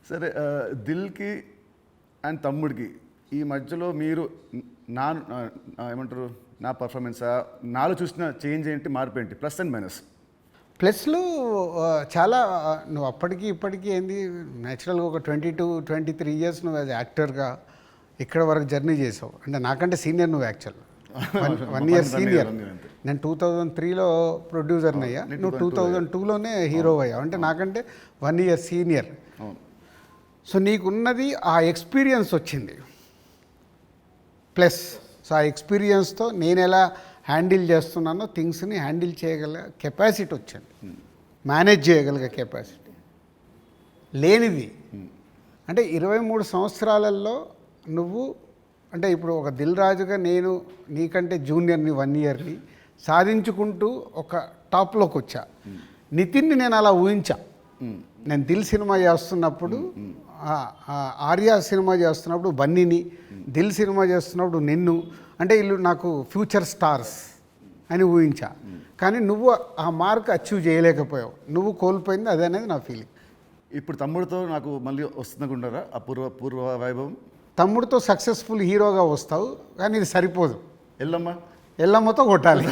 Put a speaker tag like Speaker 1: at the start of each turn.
Speaker 1: సరే, దిల్కి అండ్ తమ్ముడికి ఈ మధ్యలో మీరు నా ఏమంటారు, నా పర్ఫార్మెన్సా, నాలో చూసిన చేంజ్ ఏంటి, మార్పు ఏంటి, ప్లస్ అండ్ మైనస్?
Speaker 2: ప్లస్లు చాలా. నువ్వు అప్పటికి ఇప్పటికీ ఏంది, న్యాచురల్గా ఒక 22-23 ఇయర్స్ నువ్వు యాజ్ యాక్టర్గా ఇక్కడ వరకు జర్నీ చేసావు. అంటే నాకంటే సీనియర్ నువ్వు యాక్చువల్, 1 ఇయర్ సీనియర్. నేను 2003లో ప్రొడ్యూసర్ని అయ్యా, నువ్వు 2002లోనే హీరో అయ్యావు. అంటే నాకంటే 1 ఇయర్ సీనియర్. సో నీకున్నది ఆ ఎక్స్పీరియన్స్ వచ్చింది ప్లస్. సో ఆ ఎక్స్పీరియన్స్తో నేను ఎలా హ్యాండిల్ చేస్తున్నానో థింగ్స్ని హ్యాండిల్ చేయగల కెపాసిటీ వచ్చింది, మేనేజ్ చేయగలిగే కెపాసిటీ లేనిది. అంటే 23 సంవత్సరాలలో నువ్వు, అంటే ఇప్పుడు ఒక దిల్ రాజుగా నేను నీకంటే జూనియర్ని, 1 ఇయర్ని సాధించుకుంటూ ఒక టాప్లోకి వచ్చా. నితిన్ని నేను అలా ఊహించా. నేను దిల్ సినిమా చేస్తున్నప్పుడు, ఆర్య సినిమా చేస్తున్నప్పుడు బన్నీని, దిల్ సినిమా చేస్తున్నప్పుడు నిన్ను, అంటే వీళ్ళు నాకు ఫ్యూచర్ స్టార్స్ అని ఊహించా. కానీ నువ్వు ఆ మార్క్ అచీవ్ చేయలేకపోయావు, నువ్వు కోల్పోయింది అదే అనేది నా ఫీలింగ్.
Speaker 1: ఇప్పుడు తమ్ముడితో నాకు మళ్ళీ వస్తుందనుకుంటారా ఆ పూర్వ వైభవం?
Speaker 2: తమ్ముడితో సక్సెస్ఫుల్ హీరోగా వస్తావు, కానీ ఇది సరిపోదు.
Speaker 1: ఎల్లమ్మ
Speaker 2: ఎల్లమ్మతో కొట్టాలి.